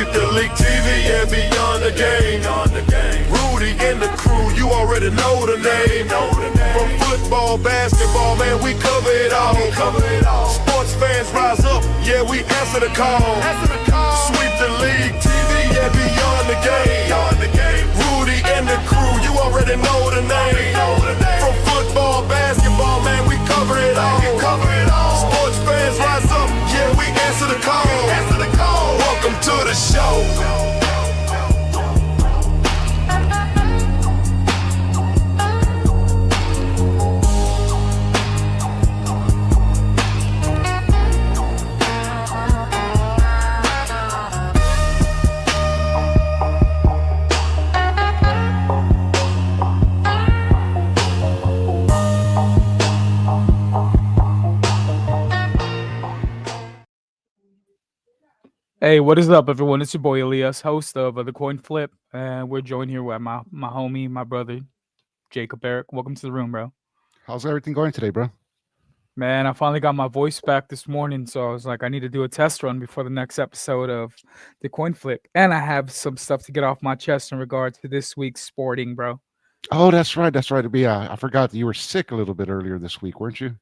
Sweep the league TV and beyond the game. Rudy and the crew, you already know the name. From football, basketball, man, we cover it all. Sports fans rise up, yeah, we answer the call. Sweep the league TV and beyond the game. Rudy and the crew, you already know the name. From football, basketball, man, we cover it all. Sports fans rise up, yeah, we answer the call. Welcome to the show. Hey, what is up, everyone? It's your boy Elias, host of The Coin Flip, and we're joined here with my homie, my brother, Jacob Eric. Welcome to the room, bro. How's everything going today, bro? Man, I finally got my voice back this morning, so I was like, I need to do a test run before the next episode of The Coin Flip, and I have some stuff to get off my chest in regards to this week's sporting, bro. Oh, that's right. Yeah, I forgot that you were sick a little bit earlier this week, weren't you?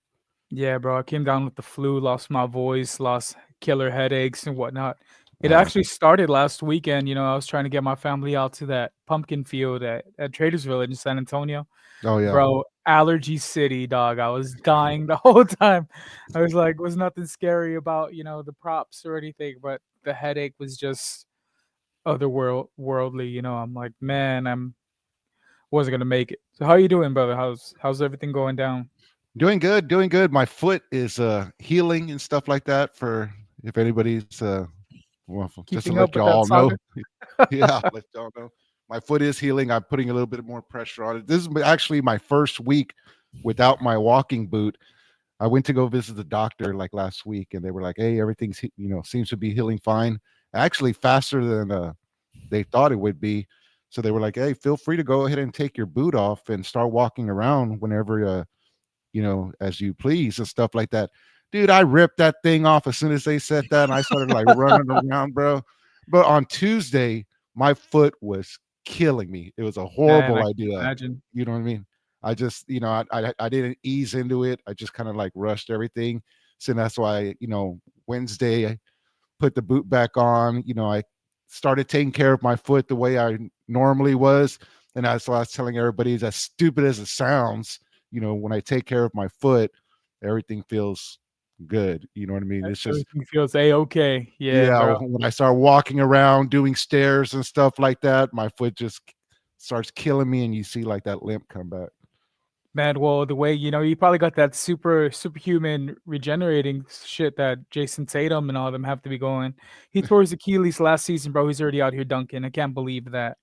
Yeah, bro, I came down with the flu, lost my voice, lost killer headaches and whatnot. It actually started last weekend. You know, I was trying to get my family out to that pumpkin field at Traders Village in San Antonio. Oh, yeah. Bro, allergy city, dog. I was dying the whole time. I was like, was nothing scary about, the props or anything, but the headache was just otherworldly. I'm like, man, wasn't gonna make it. So how you doing, brother? How's everything going down? Doing good. My foot is healing and stuff like that. For if anybody's just to let y'all know. Yeah, let y'all know. My foot is healing. I'm putting a little bit more pressure on it. This is actually my first week without my walking boot. I went to go visit the doctor like last week, and they were like, "Hey, everything's seems to be healing fine. Actually, faster than they thought it would be." So they were like, "Hey, feel free to go ahead and take your boot off and start walking around whenever as you please and stuff like that." Dude, I ripped that thing off as soon as they said that, and I started like running around, bro. But on Tuesday, my foot was killing me. It was a horrible idea. Imagine. You know what I mean? I just, I didn't ease into it. I just kind of like rushed everything. So that's why, Wednesday I put the boot back on. I started taking care of my foot the way I normally was. And that's why I was telling everybody, as stupid as it sounds, when I take care of my foot, everything feels good. You know what I mean? It's just everything feels a-okay. Yeah, bro. When I start walking around doing stairs and stuff like that, my foot just starts killing me, and you see like that limp come back. Man, well, the way you probably got that superhuman regenerating shit that Jason Tatum and all of them have to be going. He tore his Achilles last season, bro. He's already out here dunking. I can't believe that.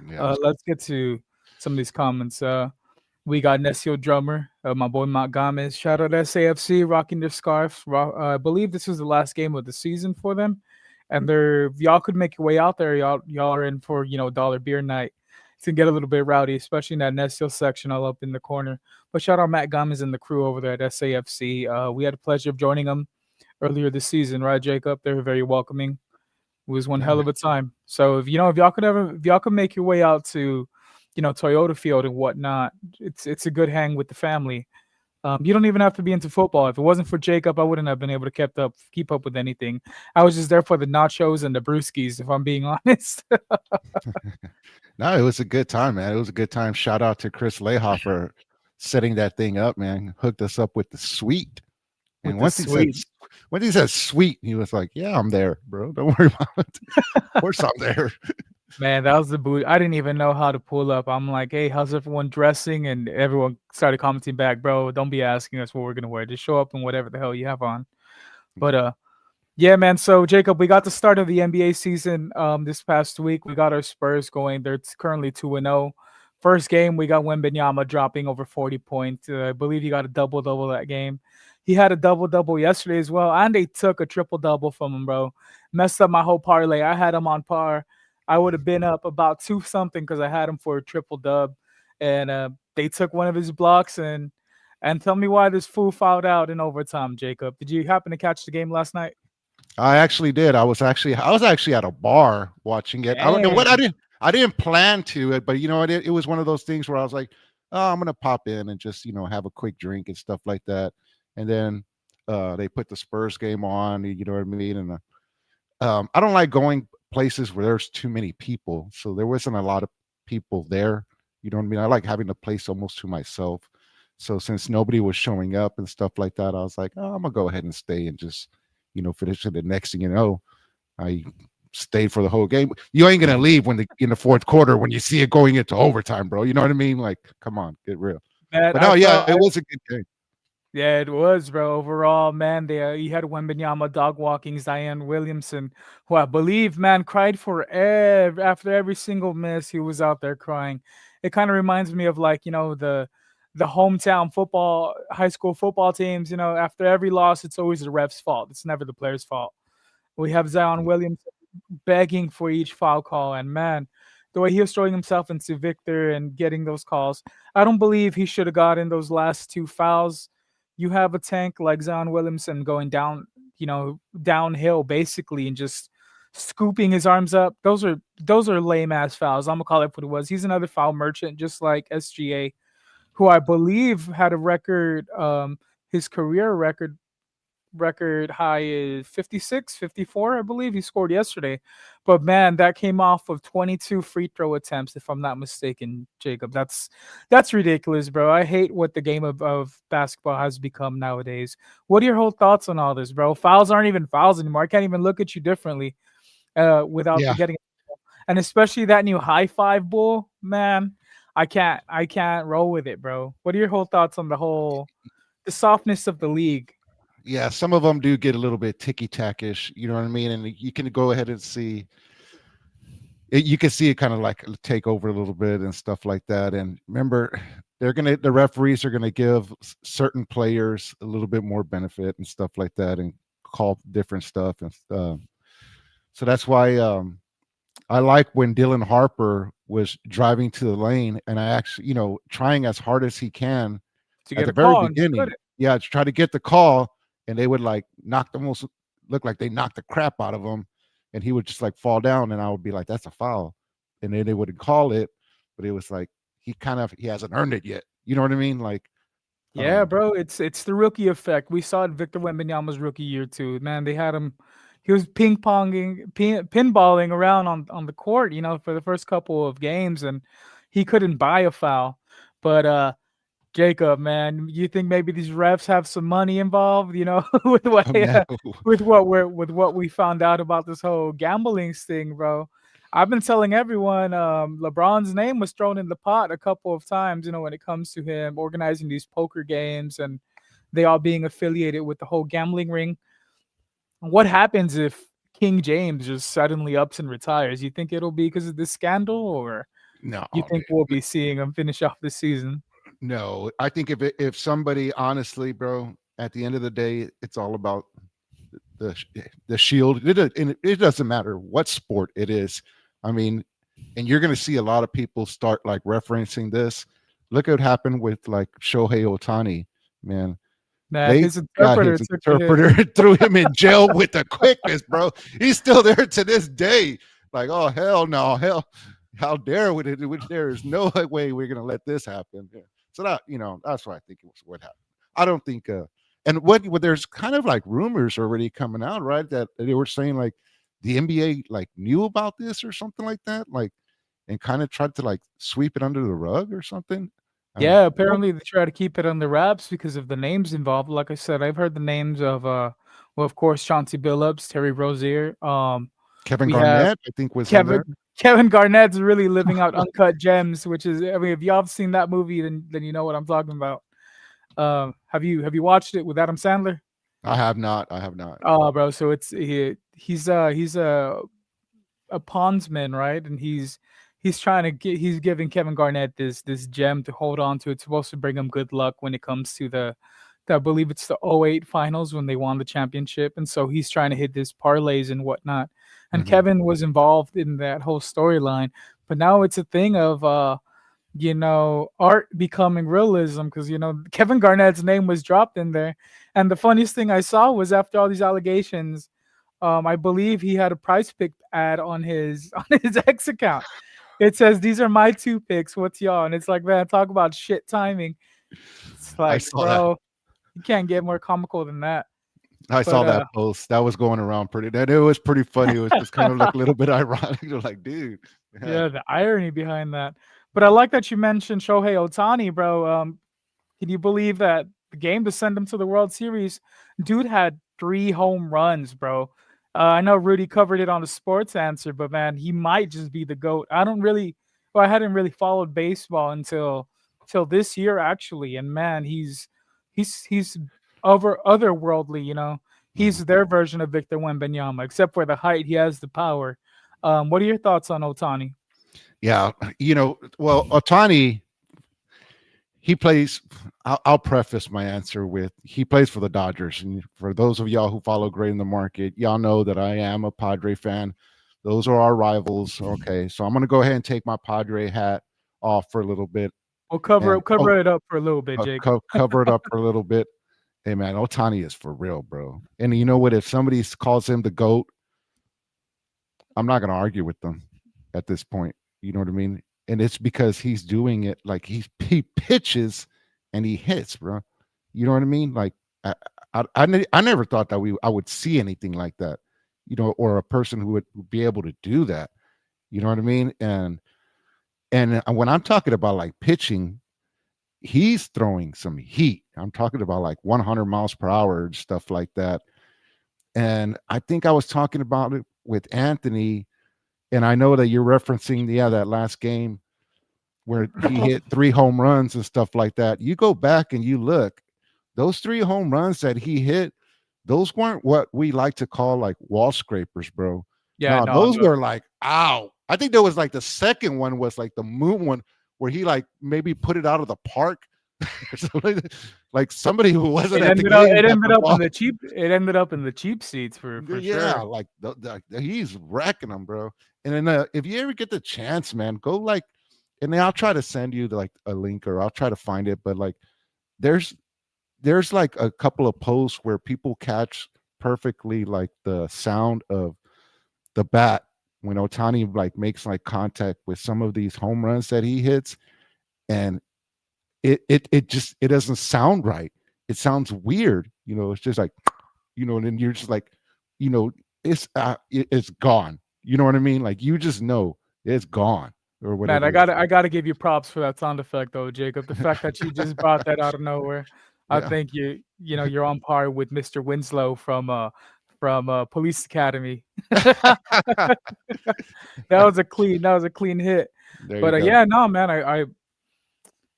Yeah, let's get to some of these comments. We got Nesio Drummer, my boy Matt Gomez. Shout out SAFC rocking their scarf. I believe this was the last game of the season for them, and y'all could make your way out there. Y'all are in for dollar beer night. It's gonna get a little bit rowdy, especially in that Nesio section all up in the corner. But shout out Matt Gomez and the crew over there at SAFC. We had the pleasure of joining them earlier this season, right, Jacob? They were very welcoming. It was one hell of a time. So if y'all could make your way out to Toyota Field and whatnot, it's a good hang with the family. You don't even have to be into football. If it wasn't for Jacob, I wouldn't have been able to keep up with anything. I was just there for the nachos and the brewskis, if I'm being honest. No, it was a good time, man. It was a good time. Shout out to Chris Leha for setting that thing up, man. Hooked us up with the suite. And once he said sweet, he was like, "Yeah, I'm there, bro. Don't worry about it. Of course I'm there." Man, that was the boot. I didn't even know how to pull up. I'm like, "Hey, how's everyone dressing?" And everyone started commenting back, "Bro, don't be asking us what we're gonna wear. Just show up in whatever the hell you have on." But yeah, man. So Jacob, we got the start of the NBA season this past week. We got our Spurs going. They're currently 2-0. First game, we got Wembanyama dropping over 40 points. I believe he got a double-double that game. He had a double-double yesterday as well, and they took a triple-double from him, bro. Messed up my whole parlay. I had him on par. I would have been up about 2-something because I had him for a triple-dub. And they took one of his blocks. And tell me why this fool fouled out in overtime, Jacob. Did you happen to catch the game last night? I actually did. I was actually at a bar watching it. I don't know what Dang. I didn't plan to it, but you know, it was one of those things where I was like, oh, I'm gonna pop in and just have a quick drink and stuff like that. And then they put the Spurs game on. You know what I mean? And I don't like going places where there's too many people. So there wasn't a lot of people there. You know what I mean? I like having the place almost to myself. So since nobody was showing up and stuff like that, I was like, oh, I'm gonna go ahead and stay and just, finish it. The next thing you know, I stayed for the whole game. You ain't gonna leave in the fourth quarter when you see it going into overtime, bro. You know what I mean? Like, come on, get real. Man, But I no, yeah, felt it was a good game. Yeah, it was, bro. Overall, man, you had Wembenyama dog walking Zion Williamson, who I believe, man, cried after every single miss. He was out there crying. It kind of reminds me of like the hometown football, high school football teams. After every loss, it's always the ref's fault. It's never the player's fault. We have Zion Williamson begging for each foul call, and man, the way he was throwing himself into Victor and getting those calls, I don't believe he should have gotten those last two fouls. You have a tank like Zion Williamson going down, downhill basically, and just scooping his arms up. Those are lame ass fouls. I'm gonna call it what it was. He's another foul merchant, just like SGA, who I believe had a record, his career record high is 56, 54, I believe he scored yesterday. But man, that came off of 22 free throw attempts, if I'm not mistaken, Jacob. That's ridiculous, bro. I hate what the game of basketball has become nowadays. What are your whole thoughts on all this, bro? Fouls aren't even fouls anymore. I can't even look at you differently without Yeah, getting, and especially that new high five bull, man. I can't roll with it, bro. What are your whole thoughts on the softness of the league? yeah. Some of them do get a little bit ticky tackish. You know what I mean? And you can go ahead and see it, you can see it kind of like take over a little bit and stuff like that. And remember, the referees are gonna give certain players a little bit more benefit and stuff like that, and call different stuff and so that's why I like when Dylan Harper was driving to the lane and I actually, trying as hard as he can To at get the a very call and just beginning. couldn't. Yeah, to try to get the call, and they would like almost look like they knocked the crap out of him, and he would just like fall down, and I would be like, "That's a foul," and then they wouldn't call it, but it was like he hasn't earned it yet. You know what I mean? Like, Yeah, um, bro, it's the rookie effect. We saw it Victor Wembanyama's rookie year too. Man, they had him. He was pinballing around on the court, for the first couple of games, and he couldn't buy a foul. But Jacob, man, you think maybe these refs have some money involved? With what oh no, with what we found out about this whole gambling thing, bro. I've been telling everyone LeBron's name was thrown in the pot a couple of times, when it comes to him organizing these poker games and they all being affiliated with the whole gambling ring. What happens if King James just suddenly ups and retires? You think it'll be because of this scandal, or no, you think we'll be seeing him finish off the season? no. I think if somebody honestly, bro, at the end of the day, it's all about the the shield. It doesn't matter what sport it is. I mean, and you're going to see a lot of people start like referencing this. Look at what happened with like Shohei Otani, man. Man, They his got interpreter his took the hit. interpreter, threw him in jail with the quickness, bro. He's still there to this day. Like, oh hell no, hell, how dare would it? There is no way we're gonna let this happen. Yeah. So that's what I think it was what happened. I don't think and what there's kind of like rumors already coming out, right? That they were saying like the NBA like knew about this or something like that, like, and kind of tried to like sweep it under the rug or something. Yeah, What apparently they try to keep it on the wraps because of the names involved. Like I said, I've heard the names of well, of course, Chauncey Billups, Terry Rozier. Kevin We have Garnett, I think, was on Kevin there. Kevin Garnett's really living out Uncut Gems, which is, I mean, if y'all have seen that movie, then you know what I'm talking about. Have you watched it with Adam Sandler? I have not. I have not. Oh, bro, so he's a pondsman, right? And he's trying to he's giving Kevin Garnett this gem to hold on to. It's supposed to bring him good luck when it comes to I believe it's the '08 finals when they won the championship. And so he's trying to hit his parlays and whatnot. And Mhm. Kevin was involved in that whole storyline. But now it's a thing of art becoming realism because Kevin Garnett's name was dropped in there. And the funniest thing I saw was after all these allegations, I believe he had a Price Pick ad on his X account. It says, "These are my 2 picks. What's y'all?" And it's like, man, talk about shit timing. It's I like, saw that. bro, you can't get more comical than that. I But saw that post. That was going around pretty. That it was pretty funny. It was just kind of like a little bit ironic. You're like, dude. yeah, the irony behind that. But I like that you mentioned Shohei Ohtani, bro. Can you believe that the game to send him to the World Series, dude had 3 home runs, bro. I know Rudy covered it on the Sports Answer, but man, he might just be the GOAT. I hadn't really followed baseball until this year actually, and man, he's otherworldly, you know. He's their version of Victor Wembanyama, except for the height, he has the power. What are your thoughts on Ohtani? Yeah, well, Otani, he plays. I'll preface my answer with he plays for the Dodgers, and for those of y'all who follow Gray in the Market, y'all know that I am a Padre fan. Those are our rivals. Okay, so I'm going to go ahead and take my Padre hat off for a little bit We'll cover and it up for a little bit, Jake. cover it up for a little bit. Hey man, Otani is for real, bro. And you know what? If somebody calls him the GOAT, I'm not going to argue with them at this point. You know what I mean? And it's because he's doing it like he pitches and he hits, bro. You know what I mean? Like I never thought that I would see anything like that, or a person who would be able to do that. You know what I mean? And when I'm talking about like pitching, he's throwing some heat. I'm talking about like 100 miles per hour and stuff like that. And I think I was talking about it with Anthony, and I know that you're referencing that last game where he hit 3 home runs and stuff like that. You go back and you look, those 3 home runs that he hit, those weren't what we like to call like wall scrapers, bro. Yeah, no, those were like, ow. I think there was like the second one was like the moon one where he like maybe put it out of the park. Like somebody who wasn't at the game. It ended up in the cheap seats for yeah, sure. like he's wrecking them, bro. And then if you ever get the chance, man, go like, and then I'll try to send you like a link or I'll try to find it. But like, there's like a couple of posts where people catch perfectly like the sound of the bat when Otani like makes like contact with some of these home runs that he hits, and it just it doesn't sound right. It sounds weird, it's just like, and then you're just like, it's gone. You know what I mean? Like you just know it's gone or whatever. Man, I gotta give you props for that sound effect though, Jacob. The fact that you just brought that out of nowhere. I think you're on par with Mr. Winslow from Police Academy. That was a clean hit. But yeah, no, man, I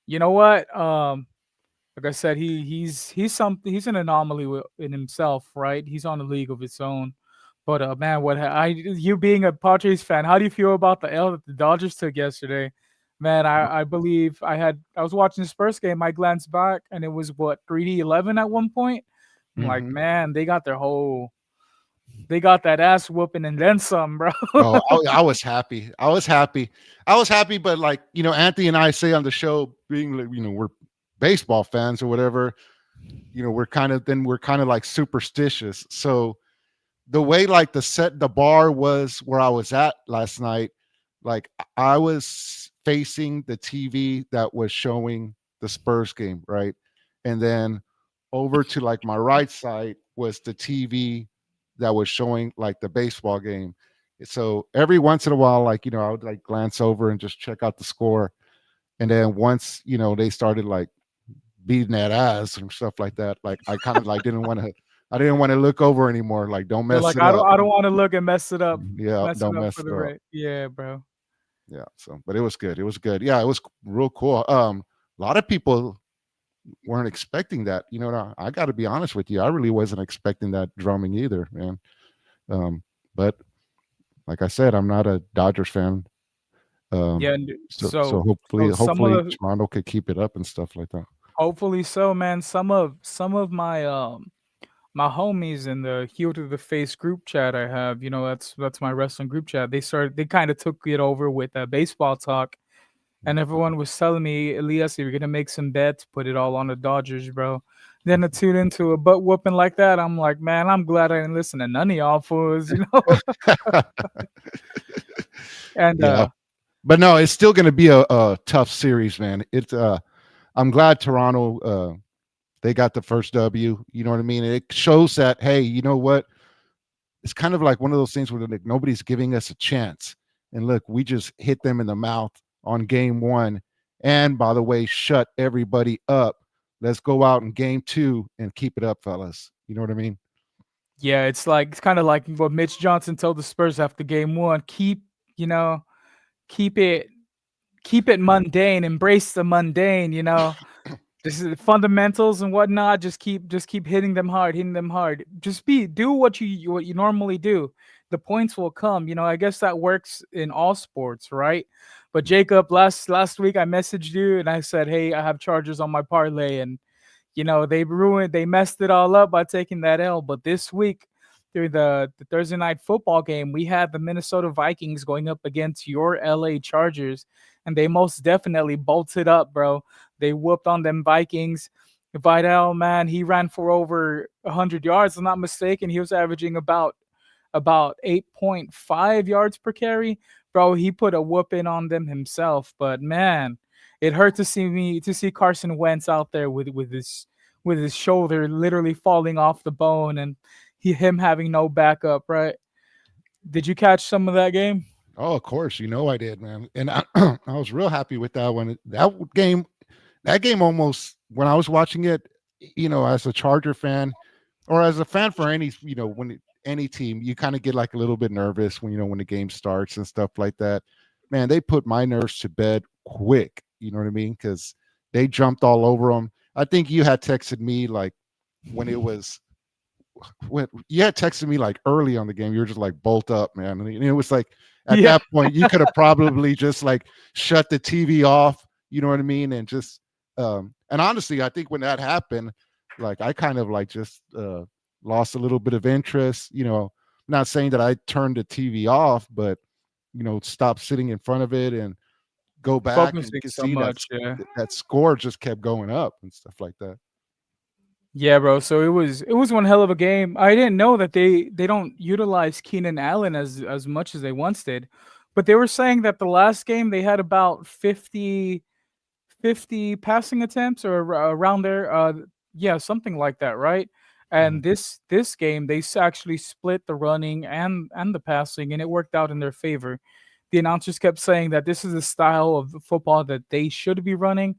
you know what? Like I said, he's an anomaly in himself, right? He's on a league of its own. But man, you being a Padres fan, how do you feel about the L that the Dodgers took yesterday? Man, I believe I was watching the Spurs game. I glanced back and it was 3-11 at one point. I'm like, man, they got that ass whooping and then some, bro. I was happy. I was happy, but like, Anthony and I say on the show, being like, we're baseball fans or whatever, we're kind of like superstitious. So the way like the bar was where I was at last night, like I was facing the TV that was showing the Spurs game, right? And then over to like my right side was the TV that was showing like the baseball game. So every once in a while, like, I would like glance over and just check out the score. And then once, they started like beating that ass and stuff like that, like I kind of like didn't want to look over anymore. Like, don't mess it up. I don't want to look and mess it up. Yeah, don't mess it up. Yeah, bro. Yeah. So, but it was good. It was good. Yeah, it was real cool. A lot of people weren't expecting that. I got to be honest with you. I really wasn't expecting that drumming either, man. But like I said, I'm not a Dodgers fan. So hopefully Toronto could keep it up and stuff like that. Hopefully so, man. Some of my my homies in the Heel to the Face group chat I have, that's my wrestling group chat. They kind of took it over with baseball talk, and everyone was telling me, Elias, if you're gonna make some bets, put it all on the Dodgers, bro. Then to tune into a butt whooping like that, I'm like, man, I'm glad I didn't listen to none of y'all fools, you know. And Yeah, but no, it's still going to be a tough series, man. It's I'm glad Toronto they got the first W. You know what I mean? It shows that, hey, you know what? It's kind of like one of those things where like nobody's giving us a chance. And look, we just hit them in the mouth on game one. And by the way, shut everybody up. Let's go out in game two and keep it up, fellas. You know what I mean? yeah, it's kind of like what Mitch Johnson told the Spurs after game one. You know, keep it keep it mundane, embrace the mundane, you know. This is the fundamentals and whatnot. Just keep hitting them hard, hitting them hard. Do what you normally do. The points will come. You know, I guess that works in all sports, right? But Jacob, last week I messaged you and I said, hey, I have Chargers on my parlay, and you know, they messed it all up by taking that L. But this week, through the Thursday night football game, we had the Minnesota Vikings going up against your LA Chargers, and they most definitely bolted up, bro. They whooped on them Vikings. Vidal, man, he ran for over 100 yards. If I'm not mistaken. He was averaging about 8.5 yards per carry. Bro, he put a whooping on them himself. But man, it hurt to see Carson Wentz out there with his shoulder literally falling off the bone, and him having no backup, right? Did you catch some of that game? Oh, of course, you know I did, man. And I was real happy with that one. That game almost, when I was watching it, you know, as a Charger fan or as a fan for any, you know, any team, you kind of get like a little bit nervous when, you know, when the game starts and stuff like that. Man, they put my nerves to bed quick. You know what I mean? Because they jumped all over them. I think you had texted me like when it was when you had texted me like early on the game. You were just like bolt up, man. And it was like at Yeah. that point you could have probably just like shut the TV off. You know what I mean? And just and honestly, I think when that happened, like I kind of like just lost a little bit of interest. You know, not saying that I turned the TV off, but you know, stop sitting in front of it and go back, and you Focusing can so see that much, yeah. that score just kept going up and stuff like that. Yeah, bro. So it was one hell of a game. I didn't know that they don't utilize Keenan Allen as much as they once did. But they were saying that the last game they had about 50 passing attempts or around there. Yeah, something like that, right? Mhm. And this game they actually split the running and the passing, and it worked out in their favor. The announcers kept saying that this is a style of football that they should be running,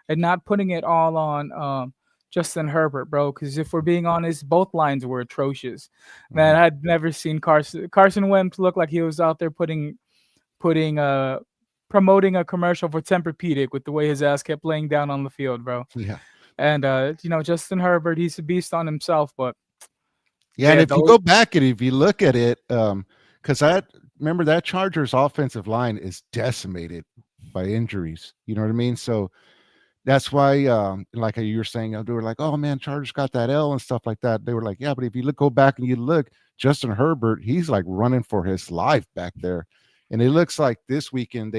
and not putting it all on Justin Herbert, bro. Because if we're being honest, both lines were atrocious. Man, Mhm. I'd never seen Carson Wentz look like he was out there putting promoting a commercial for Tempur-Pedic with the way his ass kept laying down on the field, bro. Yeah. And you know, Justin Herbert, he's a beast on himself, but Yeah, and yeah, if you those go back and if you look at it, because I remember that Chargers offensive line is decimated by injuries. You know what I mean? So that's why, like you were saying, they were like, "Oh man, Chargers got that L and stuff like that." They were like, "Yeah, but if you go back and you look, Justin Herbert, he's like running for his life back there." And it looks like this weekend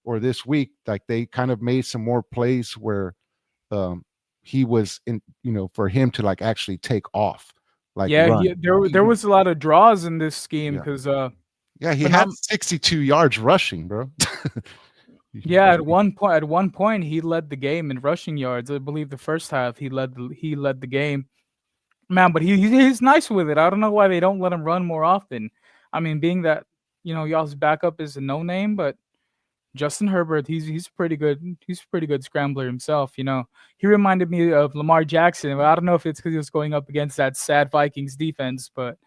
or this week, like they kind of made some more plays where um, he was in, you know, for him to like actually take off, like yeah, run. there was a lot of draws in this scheme Yeah, because yeah, he but had not 62 yards rushing, bro. yeah, at one point he led the game in rushing yards. I believe the first half he led the game. Man, but he's nice with it. I don't know why they don't let him run more often. I mean, being that, you know, y'all's backup is a no name, but Justin Herbert, he's pretty good. He's a pretty good scrambler himself. You know, he reminded me of Lamar Jackson. I don't know if it's because he was going up against that sad Vikings defense, but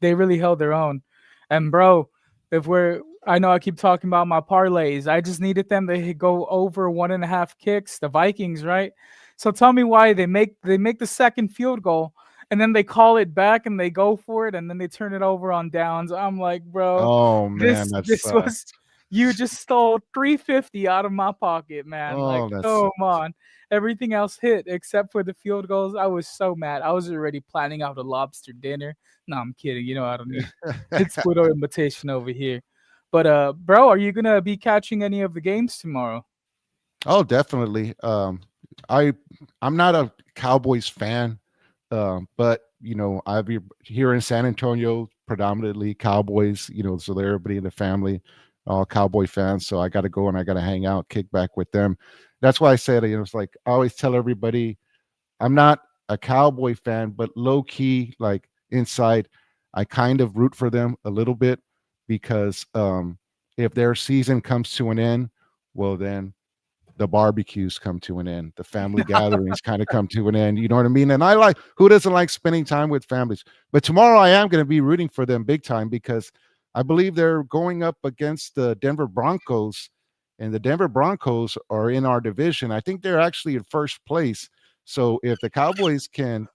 they really held their own. And bro, I know I keep talking about my parlays. I just needed them to go over 1.5 kicks. The Vikings, right? So tell me why they make the second field goal, and then they call it back and they go for it, and then they turn it over on downs. I'm like, bro, Oh man, this that this was sucks. you just stole 350 out of my pocket, man. Like, Oh, that come sucks. on. Everything else hit except for the field goals. I was so mad. I was already planning out a lobster dinner. No, I'm kidding. You know I don't need it's widow invitation over here. But bro, are you gonna be catching any of the games tomorrow? Oh, definitely. I I'm not a Cowboys fan, but I be here in San Antonio, predominantly Cowboys. So they're everybody in the family, all Cowboy fans. So I got to go and I got to hang out, kick back with them. That's why I said, it's like I always tell everybody, I'm not a Cowboy fan, but low key, like inside, I kind of root for them a little bit because if their season comes to an end, well then the barbecues come to an end, the family gatherings kind of come to an end, you know what I mean? And I like, who doesn't like spending time with families? But tomorrow I am going to be rooting for them big time because I believe they're going up against the Denver Broncos, and the Denver Broncos are in our division. I think they're actually in first place. So if the Cowboys can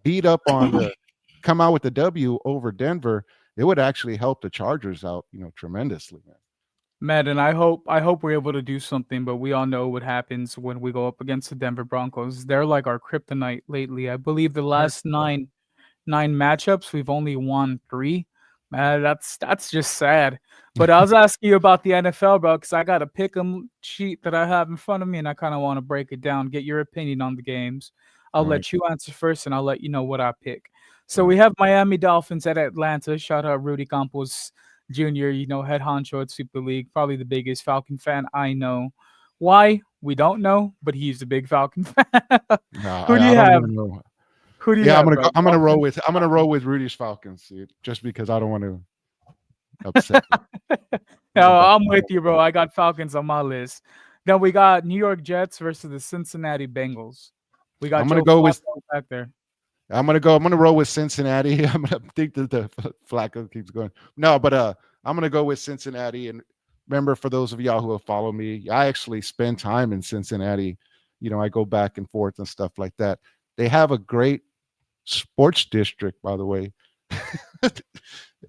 beat up on the come out with the W over Denver, it would actually help the Chargers out, tremendously, man. Man, and I hope we're able to do something, but we all know what happens when we go up against the Denver Broncos. They're like our kryptonite lately. I believe the last nine matchups, we've only won 3. Man, that's just sad. But I was asking you about the NFL, bro, because I got a pick'em sheet that I have in front of me, and I kind of want to break it down, get your opinion on the games. I'll All right. let you answer first, and I'll let you know what I pick. All So we right. have Miami Dolphins at Atlanta. Shout out Rudy Campos Jr., head honcho at Super League, probably the biggest Falcon fan I know. Why? We don't know, but he's a big Falcon fan. No, Who do I you don't have? even know. Who do you Yeah, have, bro? I'm gonna roll Dolphins? with Rudy's Falcons, dude, just because I don't want to upset them. I'm No, gonna back I'm them with up. you, bro. I got Falcons on my list. Then we got New York Jets versus the Cincinnati Bengals. We got I'm gonna Joe go with Flacco back there. I'm gonna roll with Cincinnati. I'm gonna think that the Flacco keeps going. No, but I'm gonna go with Cincinnati. And remember, for those of y'all who have followed me, I actually spend time in Cincinnati. I go back and forth and stuff like that. They have a great sports district, by the way,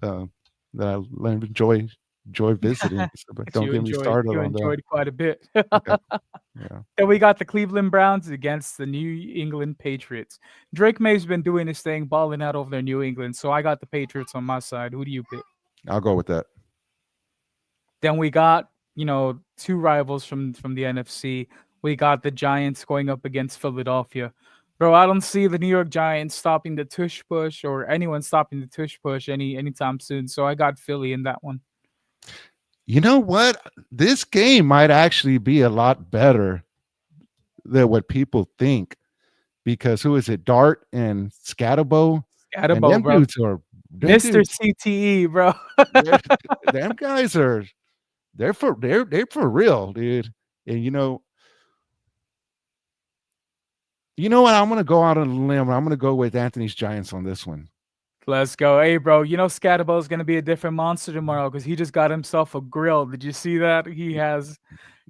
um, that I enjoy visiting. But That don't you get me enjoyed. started You on that. enjoyed quite a bit. Yeah, yeah. Then we got the Cleveland Browns against the New England Patriots. Drake May's been doing his thing, balling out over there, New England. So I got the Patriots on my side. Who do you pick? I'll go with that. Then we got, two rivals from the NFC. We got the Giants going up against Philadelphia. Bro, I don't see the New York Giants stopping the tush push or anyone stopping the tush push anytime soon. So I got Philly in that one. You know what? This game might actually be a lot better than what people think, because who is it? Dart and Scatabo, and Scatabo, bro. them Mr. dudes, CTE, bro. they're, them guys are they're for real, dude. And what? I'm gonna go out on a limb. I'm gonna go with Anthony's Giants on this one. Let's go. Hey, bro, Scatabo is going to be a different monster tomorrow because he just got himself a grill. Did you see that? He has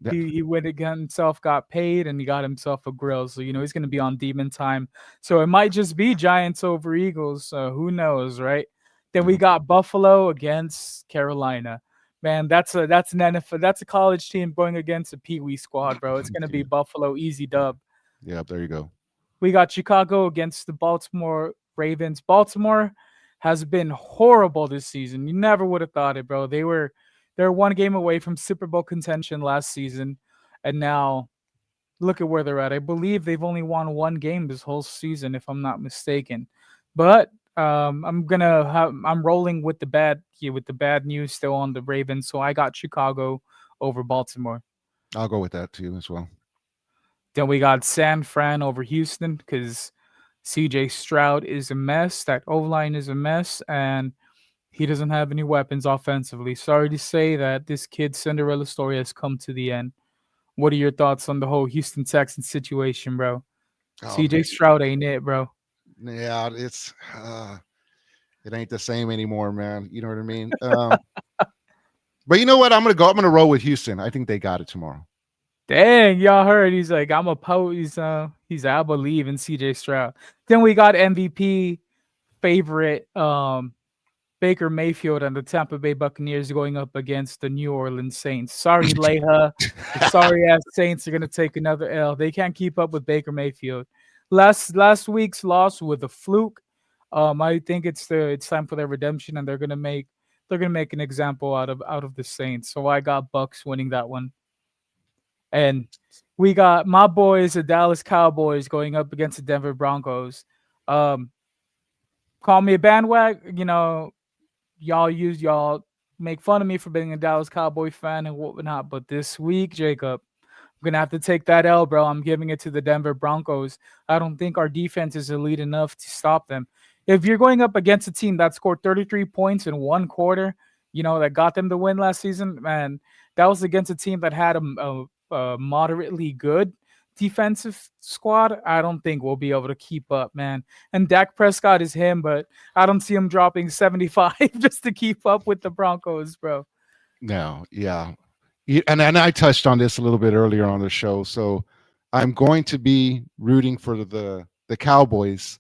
Yeah, he went again himself, got paid, and he got himself a grill. So he's going to be on demon time. So it might just be Giants over Eagles. So who knows, right? Then we yeah, got Buffalo against Carolina. Man, that's an NFL, that's a college team going against a Pee Wee squad, bro. It's going to be Buffalo easy dub. yeah. There you go. We got Chicago against the Baltimore Ravens. Baltimore has been horrible this season. You never would have thought it, bro. They're one game away from Super Bowl contention last season, and now look at where they're at. I believe they've only won one game this whole season, if I'm not mistaken. But I'm rolling with with the bad news still on the Ravens. So I got Chicago over Baltimore. I'll go with that too as well. Then we got San Fran over Houston because CJ Stroud is a mess. That O line is a mess, and he doesn't have any weapons offensively. Sorry to say that this kid's Cinderella story has come to the end. What are your thoughts on the whole Houston Texans situation, bro? Oh CJ man, Stroud ain't it, bro. yeah. It ain't the same anymore, man. You know what I mean? But you know what? I'm gonna roll with Houston. I think they got it tomorrow. Dang, y'all heard he's like, I'm a poet. I believe in CJ Stroud. Then we got MVP favorite Baker Mayfield and the Tampa Bay Buccaneers going up against the New Orleans Saints. Sorry, Leha. The sorry ass Saints are gonna take another L. They can't keep up with Baker Mayfield. Last week's loss with a fluke. I think it's time for their redemption, and they're gonna make an example out of the Saints. So I got Bucks winning that one. And we got my boys, the Dallas Cowboys, going up against the Denver Broncos. Um, Call me a bandwagon, y'all make fun of me for being a Dallas Cowboy fan and whatnot, but this week, Jacob, I'm gonna have to take that L, bro. I'm giving it to the Denver Broncos. I don't think our defense is elite enough to stop them. If you're going up against a team that scored 33 points in one quarter, that got them the win last season, man, that was against a team that had a moderately good defensive squad. I don't think we'll be able to keep up, man. And Dak Prescott is him, but I don't see him dropping 75 just to keep up with the Broncos, bro. No, yeah. And I touched on this a little bit earlier on the show. So I'm going to be rooting for the Cowboys,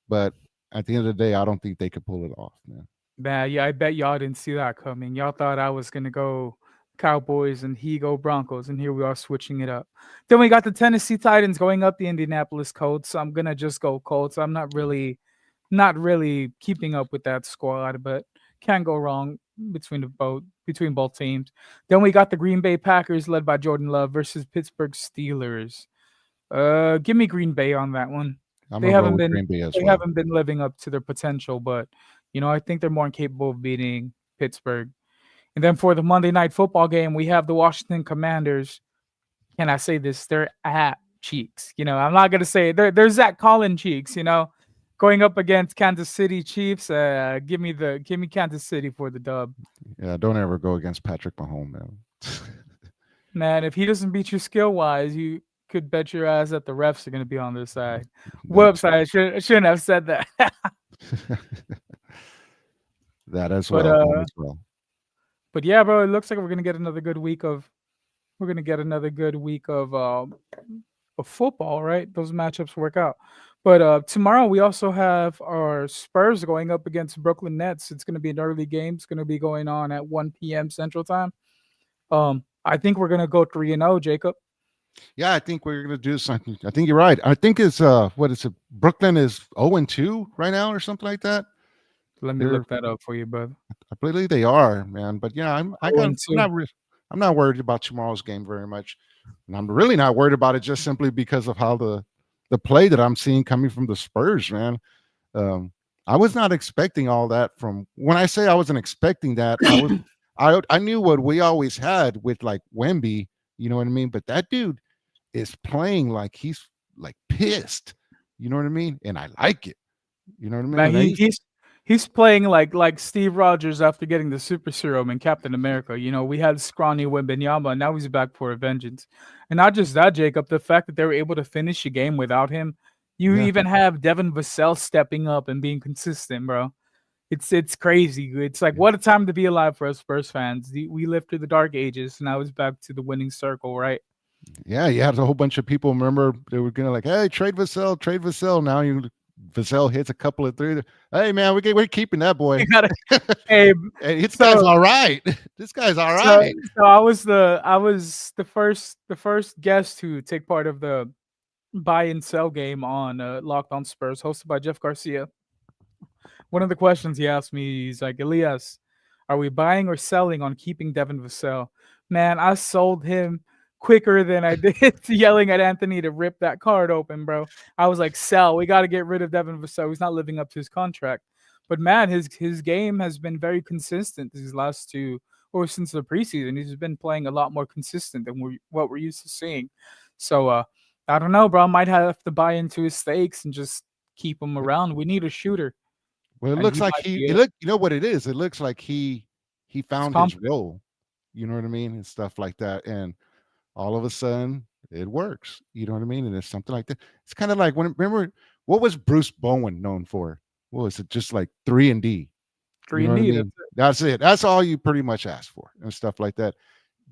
but at the end of the day, I don't think they could pull it off, man. Man, yeah, I bet y'all didn't see that coming. Y'all thought I was gonna go Cowboys and he go Broncos, and here we are switching it up. Then we got the Tennessee Titans going up the Indianapolis Colts. I'm gonna just go Colts. I'm not really keeping up with that squad, but can't go wrong between both teams. Then we got the Green Bay Packers led by Jordan Love versus Pittsburgh Steelers. Give me Green Bay on that one. I'm They gonna go haven't with been Green Bay as they well. haven't been living up to their potential, but I think they're more capable of beating Pittsburgh. And then for the Monday night football game, we have the Washington Commanders. Can I say this? They're at Cheeks. I'm not gonna say it. They're Zach Collins Cheeks. Going up against Kansas City Chiefs. Give me Kansas City for the dub. Yeah, don't ever go against Patrick Mahomes, man. Man, if he doesn't beat you skill wise, you could bet your ass that the refs are gonna be on their side. That's Whoops, I shouldn't have said that. that as But well. That as well. but yeah, bro, it looks like we're gonna get another good week of football, right? Those matchups work out. But tomorrow we also have our Spurs going up against Brooklyn Nets. It's gonna be an early game. It's gonna be going on at 1 p.m. Central Time. I think we're gonna go 3-0, Jacob. Yeah, I think we're gonna do something. I think you're right. I think it's what is it? Brooklyn is 0-2 right now or something like that. Let me look that up for you, brother. I believe they are, man. But yeah, I'm 0-2. not worried about tomorrow's game very much, and I'm really not worried about it just simply because of how the play that I'm seeing coming from the Spurs, man. I was not expecting all that from when I say I wasn't expecting that. I knew what we always had with like Wemby, you know what I mean? But that dude is playing like he's like pissed, you know what I mean? And I like it, you know what I mean? Man, he's playing like Steve Rogers after getting the super serum in Captain America. We had scrawny Wembanyama, and now he's back for a vengeance. And not just that, Jacob, the fact that they were able to finish the game without him. You even have Devin Vassell stepping up and being consistent, bro. It's crazy. It's like, what a time to be alive for us Spurs fans. We lived through the dark ages. Now it's back to the winning circle, right? Yeah, you had a whole bunch of people. Remember, they were gonna like, hey, trade Vassell. Now Vassell hits a couple of threes. Hey, man, we're keeping that boy. Hey, this guy's all right. This guy's all right. So I was the first guest to take part of the buy and sell game on Locked On Spurs, hosted by Jeff Garcia. One of the questions he asked me, he's like, Elias, are we buying or selling on keeping Devin Vassell? Man, I sold him quicker than I did yelling at Anthony to rip that card open, bro. I was like, sell. We got to get rid of Devin Vassell. He's not living up to his contract. But man, his game has been very consistent these last two, or since the preseason. He's been playing a lot more consistent than what we're used to seeing. So I don't know, bro. I might have to buy into his stakes and just keep him around. We need a shooter. Well, it looks like you know what it is? It looks like he found his role, you know what I mean? And stuff like that. And all of a sudden it works, you know what I mean? And it's something like that. It's kind of like remember, what was Bruce Bowen known for? What was it? Just like 3-and-D. 3-and-D. I mean? That's it. That's all you pretty much asked for and stuff like that.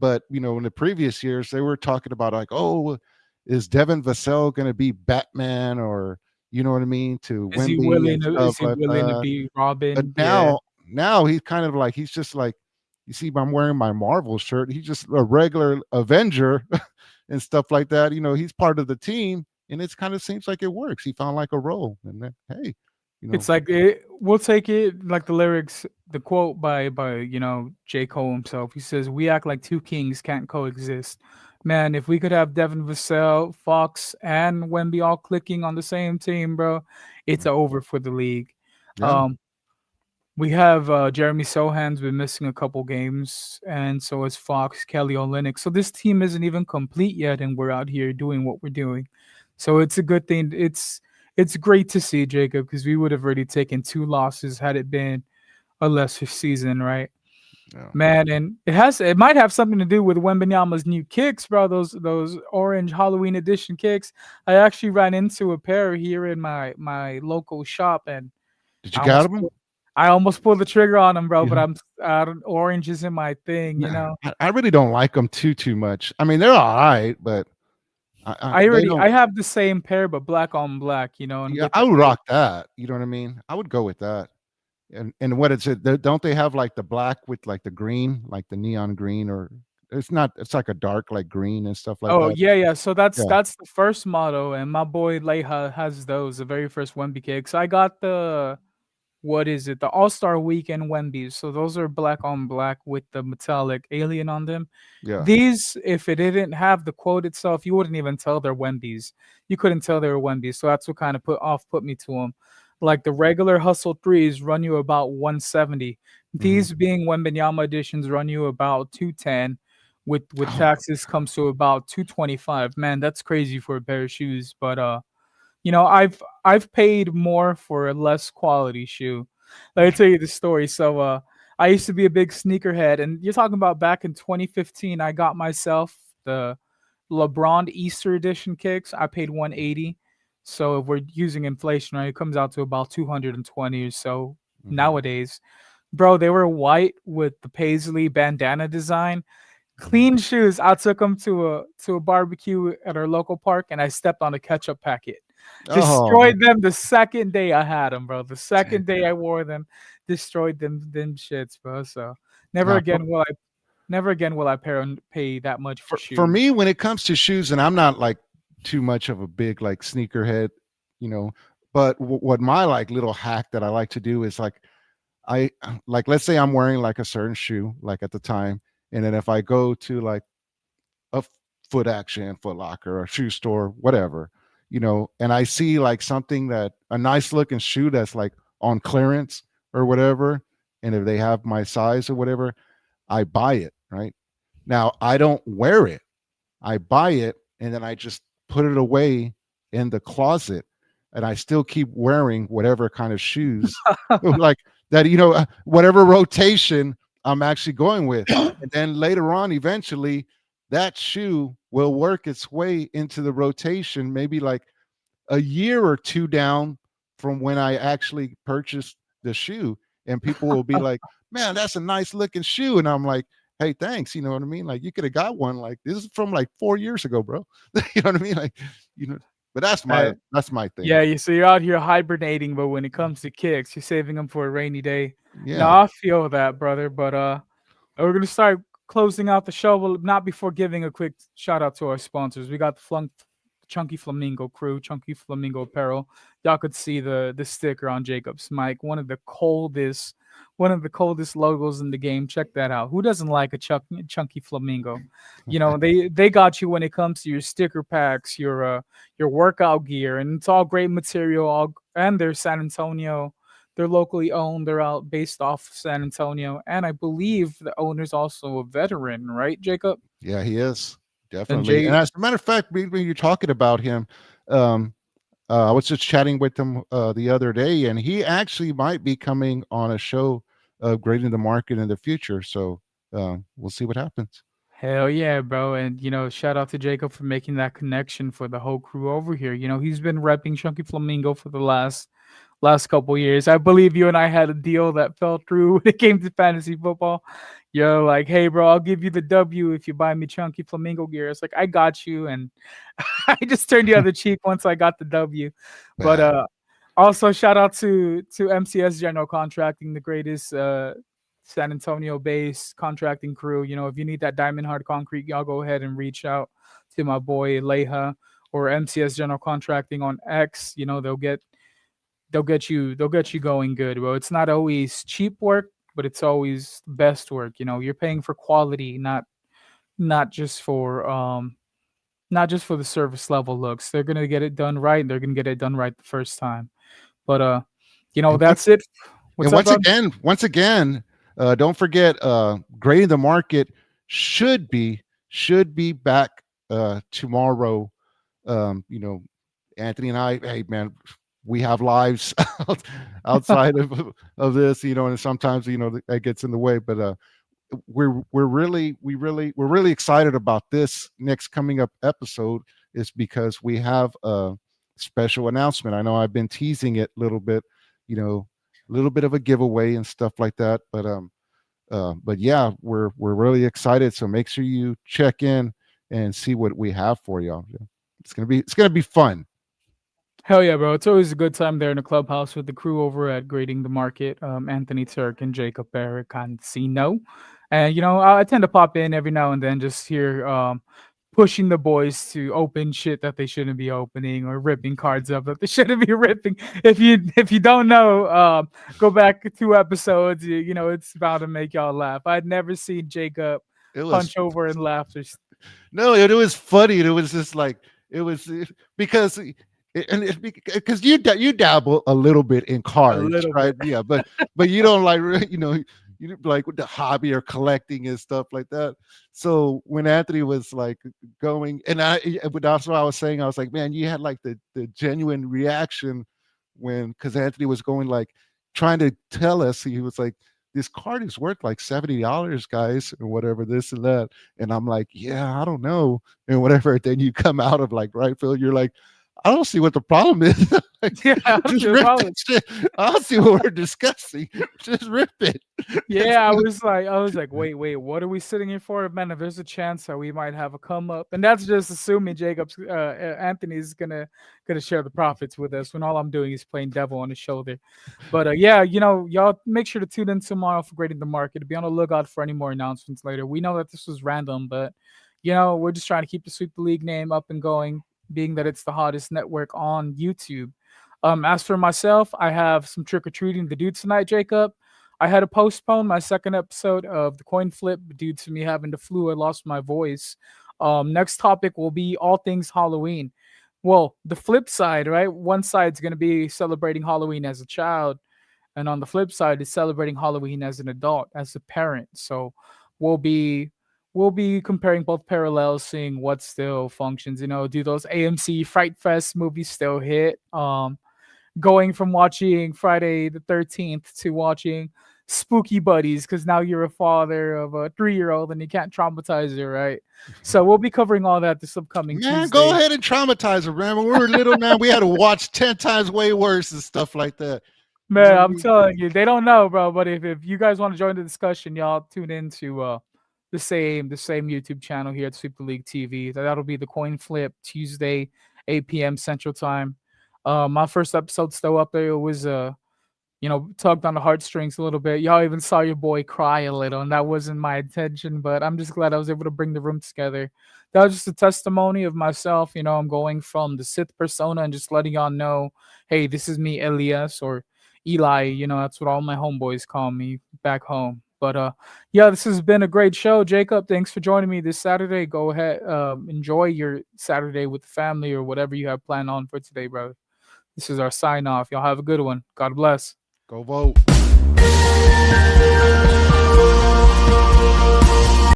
But, in the previous years, they were talking about like, oh, is Devin Vassell going to be Batman or, you know what I mean? Is he willing to be Robin? But now he's kind of like, he's just like, you see, I'm wearing my Marvel shirt. He's just a regular Avenger and stuff like that. He's part of the team, and it kind of seems like it works. He found like a role, and then, hey, it's like we'll take it like the lyrics, the quote by J. Cole himself. He says, "We act like two kings can't coexist." Man, if we could have Devin Vassell, Fox, and Wemby all clicking on the same team, bro, it's over for the league. Yeah. Um, we have Jeremy Sohan's been missing a couple games, and so is Fox, Kelly Olynyk. So this team isn't even complete yet, and we're out here doing what we're doing. So it's a good thing. It's great to see, Jacob, because we would have already taken 2 losses had it been a lesser season, right? Yeah. Man, and it might have something to do with Wembenyama's new kicks, bro. Those orange Halloween edition kicks. I actually ran into a pair here in my local shop, and Did you I got almost him? I almost pulled the trigger on them, bro. But Yeah. orange isn't my thing, you Nah, know. I really don't like them too much. I mean, they're all right, but they don't. I have the same pair, but black on black, you know, and Yeah, with I the would gray. rock that. You know what I mean? I would go with that. And what is it? Don't they have like the black with like the green, like the neon green, or it's not? It's like a dark like green and stuff like Oh that. yeah, yeah. So Yeah, that's the first model, and my boy Leha has those, the very first Wemby kicks. I got the what is it? The All Star Weekend Wemby's. So those are black on black with the metallic alien on them. yeah. These, if it didn't have the quote itself, you wouldn't even tell they're Wemby's. You couldn't tell they were Wemby's. So that's what kind of put me to them. Like the regular Hustle threes run you about 170. Hmm. These being Wembenyama editions run you about 210. With Oh, taxes comes to about 225. Man, that's crazy for a pair of shoes. But you know, I've paid more for a less quality shoe. Let me tell you the story. So I used to be a big sneakerhead, and you're talking about back in 2015, I got myself the LeBron Easter edition kicks. I paid 180. So if we're using inflation, right, it comes out to about 220 or so mhm, nowadays. Bro, they were white with the paisley bandana design. mhm. Clean shoes. I took them to a barbecue at our local park, and I stepped on a ketchup packet. Oh man, Destroyed them the second day I had them, bro. The dang. second day I wore them, destroyed them shits, bro. So Now never again will I pay that much for for shoes. me, when it comes to shoes, and I'm not like too much of a big like sneakerhead, you know. But what my like little hack that I like to do is like I like let's say I'm wearing like a certain shoe like at the time, and then if I go to like a Foot Action, Foot Locker, or a shoe store, whatever, and I see like something that a nice looking shoe that's like on clearance or whatever, and if they have my size or whatever, I buy it. Right now, I don't wear it. I buy it and then I just put it away in the closet, and I still keep wearing whatever kind of shoes like that, whatever rotation I'm actually going with. And then later on, eventually, that shoe will work its way into the rotation, maybe like a year or two down from when I actually purchased the shoe. And people will be like, man, that's a nice looking shoe. And I'm like, hey, thanks. You know what I mean? Like, you could have got one. Like, this is from like 4 years ago, bro. You know what I mean? Like, but Uh, that's my thing. yeah, so you're out here hibernating, but when it comes to kicks, you're saving them for a rainy day. No, Yeah. I feel that, brother. But we're gonna start closing out the show. Well, not before giving a quick shout out to our sponsors. We got the Chunky Flamingo crew, Chunky Flamingo Apparel. Y'all could see the sticker on Jacob's mic. One of the coldest logos in the game. Check that out. Who doesn't like a chunky flamingo? You know, they got you when it comes to your sticker packs, your workout gear, and it's all great material. And they're San Antonio. They're locally owned. They're out based off San Antonio, and I believe the owner's also a veteran, right, Jacob? Yeah, he is And definitely. And Jay, as a matter of fact, when you're talking about him, um, I was just chatting with him the other day, and he actually might be coming on a show grading the market in the future. So we'll see what happens. hell yeah, bro. And shout out to Jacob for making that connection for the whole crew over here. He's been repping Chunky Flamingo for the last couple years. I believe you and I had a deal that fell through when it came to fantasy football. You're like, hey, bro, I'll give you the W if you buy me Chunky Flamingo gear. It's like, I got you. And I just turned the other cheek once I got the W. But Bad. also shout out to MCS General Contracting, the greatest San Antonio based contracting crew. If you need that diamond hard concrete, y'all go ahead and reach out to my boy Leha or MCS General Contracting on X. They'll get you going good, bro. It's not always cheap work, but it's always best work. You're paying for quality, not just for the service level looks. They're gonna get it done right. And they're gonna get it done right the first time. But And that's it. What's up, bro? once again, don't forget, grading the market should be back tomorrow. Anthony and I, hey man, we have lives outside of this, and sometimes that gets in the way. But we're really excited about this next coming up episode, is because we have a special announcement. I know I've been teasing it a little bit, a little bit of a giveaway and stuff like that. But yeah, we're really excited. So make sure you check in and see what we have for y'all. It's gonna be fun. Hell yeah, bro. It's always a good time there in the clubhouse with the crew over at Grading the Market, Anthony Turk and Jacob Ericancino. And, I tend to pop in every now and then, just here pushing the boys to open shit that they shouldn't be opening, or ripping cards up that they shouldn't be ripping. If you don't know, go back 2 episodes. It's about to make y'all laugh. I'd never seen Jacob punch over in laughter. No, it was funny. It was just like, because you dabble a little bit in cards, right? Yeah, but you don't like, you like with the hobby or collecting and stuff like that. So when Anthony was like going, but that's what I was saying. I was like, man, you had like the genuine reaction because Anthony was going, like, trying to tell us, he was like, this card is worth like $70, guys, or whatever, this and that. And I'm like, yeah, I don't know, and whatever. Then you come out of like, right, Phil, you're like, I don't see what the problem is. Yeah, I don't see what we're discussing. Just rip it. Yeah, I was like, wait, what are we sitting here for? Man, if there's a chance that we might have a come up, and that's just assuming Anthony's gonna share the profits with us, when all I'm doing is playing devil on his shoulder. But yeah, y'all make sure to tune in tomorrow for Grading the Market. Be on the lookout for any more announcements later. We know that this was random, but we're just trying to keep the Sweep the League name up and going, being that it's the hottest network on YouTube. As for myself, I have some trick-or-treating to do tonight, Jacob. I had to postpone my second episode of the coin flip due to me having the flu. I lost my voice. Next topic will be all things Halloween. Well, the flip side, right? One side's going to be celebrating Halloween as a child, and on the flip side is celebrating Halloween as an adult, as a parent. So we'll be comparing both parallels, seeing what still functions. Do those AMC Fright Fest movies still hit? Going from watching Friday the 13th to watching Spooky Buddies, because now you're a father of a 3-year-old and you can't traumatize her, right? So we'll be covering all that this upcoming Tuesday. Go ahead and traumatize her, man. When we were little, man, we had to watch 10 times way worse and stuff like that. Man, I'm telling you, they don't know, bro. But if you guys want to join the discussion, y'all tune into the same YouTube channel here at Sweep the League TV. That'll be the coin flip Tuesday, 8 p.m. Central Time. My first episode still up there. It was tugged on the heartstrings a little bit. Y'all even saw your boy cry a little, and that wasn't my intention, but I'm just glad I was able to bring the room together. That was just a testimony of myself. I'm going from the Sith persona and just letting y'all know, hey, this is me, Elias, or Eli. That's what all my homeboys call me back home. But yeah, this has been a great show. Jacob, thanks for joining me this Saturday. Go ahead, enjoy your Saturday with the family or whatever you have planned on for today, brother. This is our sign off. Y'all have a good one. God bless. Go vote.